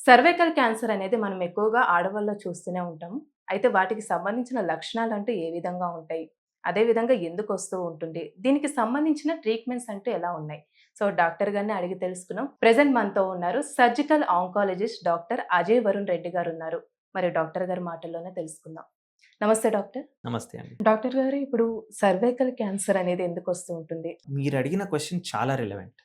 Cervical cancer అనేది మనం ఎక్కువగా ఆడవాళ్ళలో చూస్తూనే ఉంటాము. అయితే వాటికి సంబంధించిన లక్షణాలంటూ ఏ విధంగా ఉంటాయి? అదే విధంగా ఎందుకొస్తూ ఉంటుంది? దీనికి సంబంధించిన ట్రీట్మెంట్స్ అంటూ ఎలా ఉన్నాయి? సో, డాక్టర్ గారిని అడిగి తెలుసుకుందాం. ప్రెజెంట్ మనతో ఉన్నారు surgical oncologist doctor Ajay Varun Reddy గారున్నారు. మరి డాక్టర్ గారి మాటల్లోనే తెలుసుకుందాం. నమస్తే డాక్టర్. నమస్తే అండి. డాక్టర్ గారు ఇప్పుడు సర్వైకల్ క్యాన్సర్ అనేది ఎందుకొస్తూ ఉంటుంది? మీరడిగిన క్వెషన్ చాలా రిలవెంట్.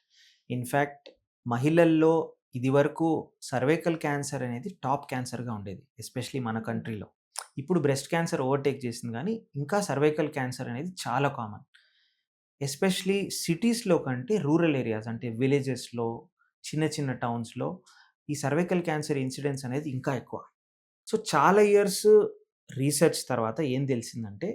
ఇన్‌ఫాక్ట్ మహిళల్లో ఇదివరకు సర్వైకల్ క్యాన్సర్ అనేది టాప్ క్యాన్సర్‌గా ఉండేది. ఎస్పెషల్లీ మన కంట్రీలో. ఇప్పుడు బ్రెస్ట్ క్యాన్సర్ ఓవర్‌టేక్ చేసింది గానీ, ఇంకా సర్వైకల్ క్యాన్సర్ అనేది చాలా కామన్. ఎస్పెషల్లీ సిటీస్‌లో కంటే రూరల్ ఏరియాస్ అంటే విలేజెస్‌లో, చిన్న చిన్న టౌన్స్‌లో ఈ సర్వైకల్ క్యాన్సర్ ఇన్సిడెన్స్ అనేది ఇంకా ఎక్కువ. సో, చాలా ఇయర్స్ రీసెర్చ్ తర్వాత ఏం తెలిసిందంటే,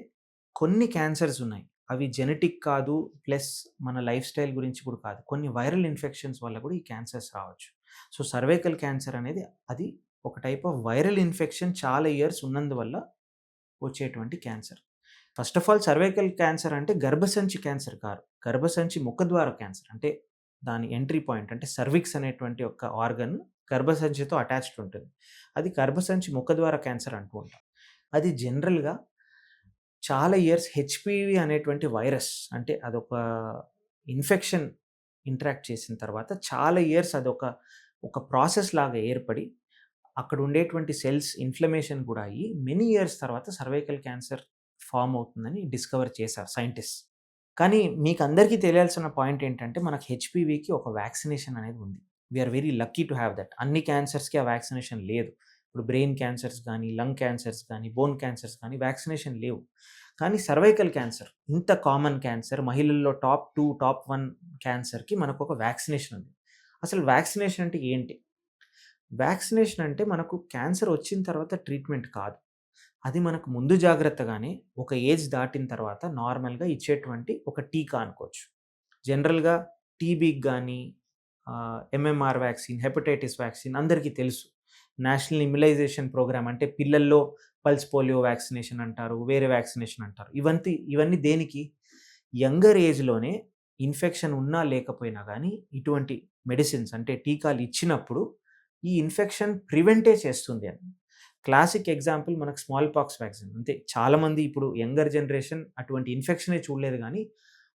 కొన్ని క్యాన్సర్స్ ఉన్నాయి. అవి జెనెటిక్ కాదు, ప్లస్ మన లైఫ్ స్టైల్ గురించి కూడా కాదు. కొన్ని వైరల్ ఇన్ఫెక్షన్స్ వల్ల కూడా ఈ క్యాన్సర్స్ రావచ్చు. సో, సర్వైకల్ క్యాన్సర్ అనేది అది ఒక టైప్ ఆఫ్ వైరల్ ఇన్ఫెక్షన్ చాలా ఇయర్స్ ఉన్నందువల్ల వచ్చేటువంటి cancer. First of all cervical cancer అంటే గర్భసంచి క్యాన్సర్ కాదు. గర్భసంచి ముఖద్వార క్యాన్సర్. అంటే దాని ఎంట్రీ పాయింట్ అంటే సర్విక్స్ అనేటువంటి ఒక ఆర్గన్ గర్భసంచితో అటాచ్డ్ ఉంటుంది. అది గర్భసంచి ముఖద్వార క్యాన్సర్ అంటూ ఉంటాం. అది జనరల్‌గా చాలా ఇయర్స్ హెచ్‌పివి అనేటువంటి వైరస్ అంటే అదొక ఇన్ఫెక్షన్ ఇంటరాక్ట్ చేసిన తర్వాత చాలా ఇయర్స్ ఒక ప్రాసెస్ లాగా ఏర్పడి అక్కడ ఉండేటువంటి సెల్స్ ఇన్‌ఫ్లమేషన్ కూడా అయ్యి మెనీ ఇయర్స్ తర్వాత సర్వైకల్ క్యాన్సర్ ఫార్మ్ అవుతుందని డిస్కవర్ చేశారు సైంటిస్ట్స్. కానీ మీకందరికీ తెలియాల్సిన పాయింట్ ఏంటంటే మనకు హెచ్‌పివికి ఒక వ్యాక్సినేషన్ అనేది ఉంది. We are very lucky to have that. అన్ని క్యాన్సర్స్‌కి ఆ వ్యాక్సినేషన్ లేదు. ఇప్పుడు బ్రెయిన్ క్యాన్సర్స్ గానీ, లంగ్ క్యాన్సర్స్ గానీ, బోన్ క్యాన్సర్స్ గానీ వ్యాక్సినేషన్ లేవు. కానీ సర్వైకల్ క్యాన్సర్ ఇంత కామన్ క్యాన్సర్ మహిళల్లో టాప్ 2, టాప్ 1 క్యాన్సర్‌కి మనకొక వ్యాక్సినేషన్ ఉంది. అసలు వ్యాక్సినేషన్ అంటే ఏంటి? వ్యాక్సినేషన్ అంటే మనకు క్యాన్సర్ వచ్చిన తర్వాత ట్రీట్మెంట్ కాదు. అది మనకు ముందు జాగ్రత్తగానే ఒక ఏజ్ దాటిన తర్వాత నార్మల్‌గా ఇచ్చేటువంటి ఒక టీకా అనుకోవచ్చు. జనరల్‌గా టీబీకి గానీ, ఎంఎంఆర్ వ్యాక్సిన్, హెపటైటిస్ వ్యాక్సిన్ అందరికీ తెలుసు. నేషనల్ ఇమ్యునైజేషన్ ప్రోగ్రామ్ అంటే పిల్లల్లో పల్స్ పోలియో వ్యాక్సినేషన్ అంటారు. వేరే వ్యాక్సినేషన్ అంటారు. ఇవన్నీ దేనికి? యంగర్ ఏజ్‌లోనే ఇన్ఫెక్షన్ ఉన్నా లేకపోయినా గానీ ఇటువంటి మెడిసిన్స్ అంటే టీకాలు ఇచ్చినప్పుడు ఈ ఇన్ఫెక్షన్ ప్రివెంటే చేస్తుంది అని. క్లాసిక్ ఎగ్జాంపుల్ మనకు స్మాల్ పాక్స్ వ్యాక్సిన్. అంతే చాలామంది ఇప్పుడు యంగర్ జనరేషన్ అటువంటి ఇన్ఫెక్షనే చూడలేదు గానీ,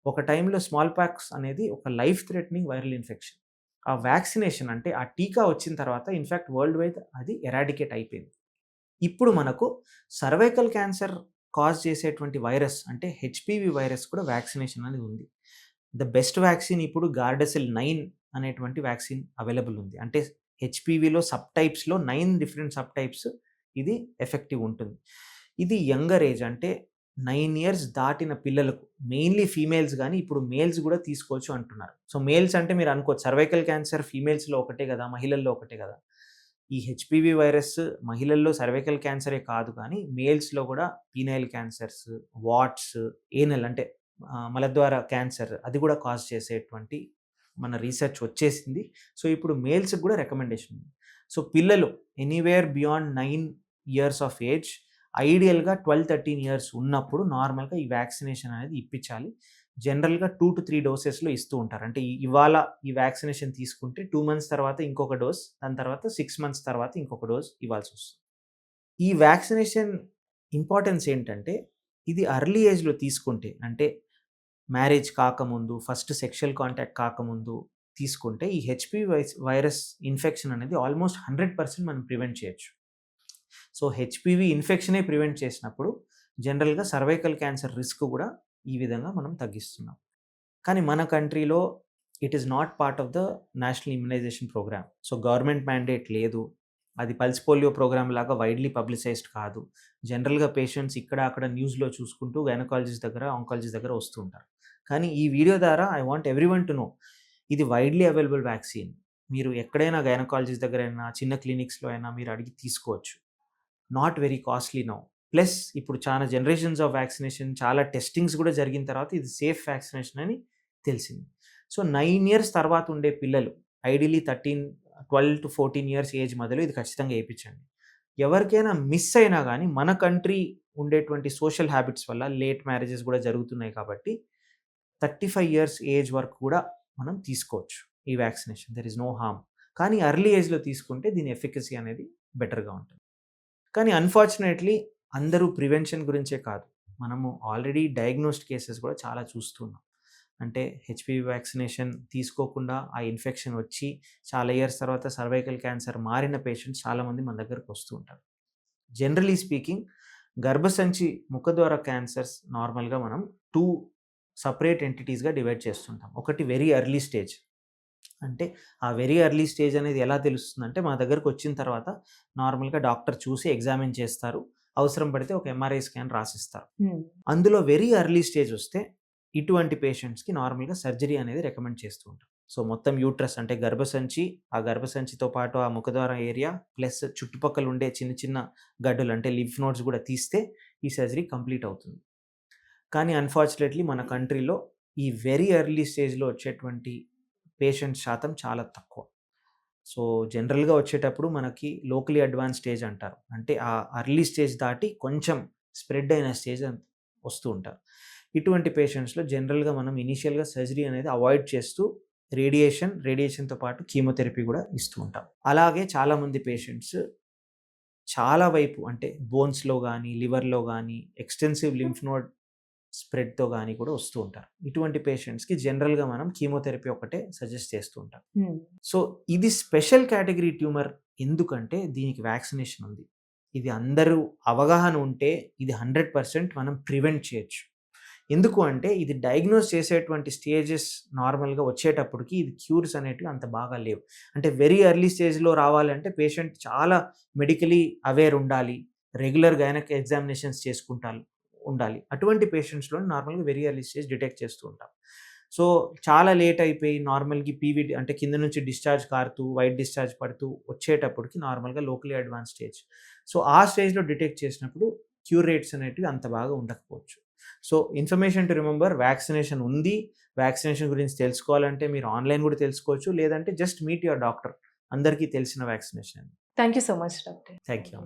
ఒక టైంలో స్మాల్ పాక్స్ అనేది ఒక లైఫ్ థ్రెటనింగ్ వైరల్ ఇన్ఫెక్షన్. ఆ వ్యాక్సినేషన్ అంటే ఆ టీకా వచ్చిన తర్వాత ఇన్‌ఫాక్ట్ వరల్డ్ వైడ్ అది ఎరాడికేట్ అయిపోయింది. ఇప్పుడు మనకు సర్వైకల్ క్యాన్సర్ కాజ్ చేసేటువంటి వైరస్ అంటే హెచ్‌పివి వైరస్ కూడా వ్యాక్సినేషన్ అనేది ఉంది. ద బెస్ట్ వ్యాక్సిన్ ఇప్పుడు గార్డాసిల్ 9 అనేటువంటి వ్యాక్సిన్ అవైలబుల్ ఉంది. అంటే హెచ్‌పివిలో సబ్ టైప్స్‌లో 9 డిఫరెంట్ సబ్ టైప్స్ ఇది ఎఫెక్టివ్ ఉంటుంది. ఇది యంగర్ ఏజ్ అంటే 9 ఇయర్స్ దాటిన పిల్లలకు మెయిన్‌లీ ఫీమేల్స్ గానీ ఇప్పుడు మేల్స్ గూడా తీసుకోవచ్చు అంటున్నారు. సో, మేల్స్ అంటే మీరు అనుకోవచ్చు సర్వైకల్ క్యాన్సర్ ఫీమేల్స్‌లో ఒకటే గదా! మహిళల్లో ఒకటే గదా! ఈ హెచ్‌పివి వైరస్ మహిళల్లో సర్వైకల్ క్యాన్సరే కాదు కానీ మేల్స్‌లో గూడా పీనైల్ క్యాన్సర్స్, వాట్స్, ఏనల్ అంటే మలద్వార క్యాన్సర్ అది గూడా కాజ్ చేసేటువంటి మన రీసెర్చ్ వచ్చేసింది. సో, ఇప్పుడు మేల్స్‌కి గూడా రికమెండేషన్ ఉంది. సో, పిల్లలు anywhere beyond 9 years of age ఐడియల్‌గా 12, 13 ఇయర్స్ ఉన్నప్పుడు నార్మల్‌గా ఈ వ్యాక్సినేషన్ అనేది ఇప్పించాలి. జనరల్‌గా 2-3 డోసెస్‌లో ఇస్తూ ఉంటారు. అంటే ఇవాళ ఈ వ్యాక్సినేషన్ తీసుకుంటే 2 మంత్స్ తర్వాత ఇంకొక డోస్, దాని తర్వాత 6 మంత్స్ తర్వాత ఇంకొక డోస్ ఇవ్వాల్సొస్తుంది. ఈ వ్యాక్సినేషన్ ఇంపార్టెన్స్ ఏంటంటే, ఇది ఎర్లీ ఏజ్‌లో తీసుకుంటే అంటే మ్యారేజ్ కాకముందు, ఫస్ట్ సెక్షువల్ కాంటాక్ట్ కాకముందు తీసుకుంటే ఈ హెచ్‌పివి వైరస్ ఇన్ఫెక్షన్ అనేది ఆల్మోస్ట్ 100% మనం ప్రివెంట్ చేయొచ్చు. సో, హెచ్‌పివి ఇన్ఫెక్షనే ప్రివెంట్ చేసినప్పుడు జనరల్‌గా సర్వైకల్ క్యాన్సర్ రిస్క్ గూడా ఈ విధంగా మనం తగ్గిస్తున్నాం. కానీ మన కంట్రీలో it is not part of the national immunisation programme. So, government mandate లేదు. అది పల్స్ పోలియో ప్రోగ్రామ్ లాగా వైడ్‌లీ పబ్లిసైజ్డ్ కాదు. జనరల్‌గా పేషెంట్స్ ఇక్కడ, అక్కడ న్యూస్‌లో చూసుకుంటూ గైనకాలజిస్ట్ దగ్గర, ఆంకాలజిస్ట్ దగ్గర వస్తూ ఉంటారు. కానీ ఈ వీడియో ద్వారా I want everyone to know ఇది వైడ్‌లీ అవైలబుల్ వ్యాక్సిన్. మీరు ఎక్కడైనా గైనకాలజిస్ట్ దగ్గరైనా, చిన్న క్లినిక్స్‌లో అయినా మీరు అడిగి తీసుకోవచ్చు. Not very costly now. Plus ఇప్పుడు చాలా జనరేషన్స్ ఆఫ్ వ్యాక్సినేషన్ చాలా టెస్టింగ్స్ గూడా జరిగిన తర్వాత ఇది సేఫ్ వ్యాక్సినేషన్ అని తెలిసింది. సో, 9 ఇయర్స్ తర్వాత ఉండే పిల్లలు ఐడియల్లీ 12-14 ఇయర్స్ ఏజ్ మధ్యలో ఇది ఖచ్చితంగా ఏపిచ్చండి. ఎవరికైనా మిస్ అయినా గానీ మన కంట్రీ ఉండేటువంటి సోషల్ హ్యాబిట్స్ వల్ల లేట్ మ్యారేజెస్ గూడా జరుగుతున్నాయి కాబట్టి 35 ఇయర్స్ ఏజ్ వరకు కూడా మనం తీసుకోవచ్చు ఈ vaccination. There is no harm. కానీ ఎర్లీ ఏజ్‌లో తీసుకుంటే దీని ఎఫికసీ అనేది బెటర్‌గా ఉంటుంది. కానీ అన్‌ఫార్చునేట్‌లీ అందరూ ప్రివెన్షన్ గురించే కాదు. మనము ఆల్రెడీ డయాగ్నోస్డ్ కేసెస్ కూడా చాలా చూస్తున్నాం. అంటే హెచ్‌పివి వ్యాక్సినేషన్ తీసుకోకుండా ఆ ఇన్ఫెక్షన్ వచ్చి చాలా ఇయర్స్ తర్వాత సర్వైకల్ క్యాన్సర్ మారిన పేషెంట్స్ చాలామంది మన దగ్గరకు వస్తూ ఉంటారు. జనరల్లీ స్పీకింగ్ గర్భసంచి ముఖద్వార క్యాన్సర్స్ నార్మల్‌గా మనం 2 సెపరేట్ ఎంటిటీస్‌గా డివైడ్ చేస్తుంటాం. ఒకటి వెరీ ఎర్లీ స్టేజ్. అంటే ఆ వెరీ ఎర్లీ స్టేజ్ అనేది ఎలా తెలుస్తుందంటే మా దగ్గరకు వచ్చిన తర్వాత నార్మల్‌గా డాక్టర్ చూసి ఎగ్జామిన్ చేస్తారు. అవసరం పడితే ఒక ఎంఆర్ఐ స్కాన్ రాసిస్తారు. హ్మ్. అందులో వెరీ ఎర్లీ స్టేజ్ వస్తే ఇటువంటి పేషెంట్స్‌కి నార్మల్‌గా సర్జరీ అనేది రికమెండ్ చేస్తూ ఉంటాం. సో, మొత్తం యూట్రస్ అంటే గర్భసంచి, ఆ గర్భసంచితో పాటు ఆ ముఖద్వారం ఏరియా ప్లస్ చుట్టుపక్కల ఉండే చిన్న చిన్న గడ్డలు అంటే లింఫ్ నోడ్స్ కూడా తీస్తే ఈ సర్జరీ కంప్లీట్ అవుతుంది. కానీ అన్‌ఫార్చునేట్‌లీ మన కంట్రీలో ఈ వెరీ ఎర్లీ స్టేజ్‌లో వచ్చేటువంటి పేషెంట్స్ శాతం చాలా తక్కువ. సో, జనరల్‌గా వచ్చేటప్పుడు మనకి లోకల్లీ అడ్వాన్స్ స్టేజ్ అంటారు. అంటే ఆ ఎర్లీ స్టేజ్ దాటి కొంచెం స్ప్రెడ్ అయిన స్టేజ్ వస్తూ ఉంటారు. ఇటువంటి పేషెంట్స్‌లో జనరల్‌గా మనం ఇనీషియల్‌గా సర్జరీ అనేది అవాయిడ్ చేస్తూ రేడియేషన్‌తో పాటు కీమోథెరపీ కూడా ఇస్తూ ఉంటాం. అలాగే చాలామంది పేషెంట్స్ చాలా వైపు అంటే బోన్స్‌లో గానీ, లివర్‌లో గానీ ఎక్స్‌టెన్సివ్ లింఫ్ నోడ్ స్ప్రెడ్‌తో గానీ కూడా వస్తూ ఉంటారు. ఇటువంటి పేషెంట్స్‌కి జనరల్‌గా మనం కీమోథెరపీ ఒకటే సజెస్ట్ చేస్తూ ఉంటాం. హ్మ్. సో, ఇది స్పెషల్ కేటగిరీ ట్యూమర్ ఎందుకంటే దీనికి వ్యాక్సినేషన్ ఉంది. ఇది అందరూ అవగాహన ఉంటే ఇది 100% మనం ప్రివెంట్ చేయొచ్చు. ఎందుకు అంటే ఇది డయాగ్నోస్ చేసేటువంటి స్టేజెస్ నార్మల్‌గా వచ్చేటప్పటికి ఇది క్యూర్స్ అనేటివి అంత బాగా లేవు. అంటే వెరీ ఎర్లీ స్టేజ్‌లో రావాలంటే పేషెంట్ చాలా మెడికల్లీ అవేర్ ఉండాలి. రెగ్యులర్ గైనక్ ఎగ్జామినేషన్స్ ఉండాలి. అటువంటి పేషెంట్స్‌లో నార్మల్‌గా వెరీ ఎర్లీ స్టేజ్ డిటెక్ట్ చేస్తూ ఉంటాం. సో, చాలా లేట్ అయిపోయి నార్మల్‌గా పీవీడీ అంటే కింద నుంచి డిశ్చార్జ్ కారుతూ, వైట్ డిశ్చార్జ్ పడుతూ వచ్చేటప్పటికి నార్మల్‌గా లోకల్లీ అడ్వాన్స్ స్టేజ్. సో, ఆ స్టేజ్‌లో డిటెక్ట్ చేసినప్పుడు క్యూర్ రేట్స్ అనేటివి అంత బాగా ఉండకపోవచ్చు. So, information to remember vaccination ఉంది. వ్యాక్సినేషన్ గురించి తెలుసుకోవాలంటే మీరు ఆన్‌లైన్ కూడా తెలుసుకోవచ్చు. లేదంటే జస్ట్ మీట్ యువర్ డాక్టర్. అందరికీ తెలిసిన vaccination. Thank you so much doctor. Thank you.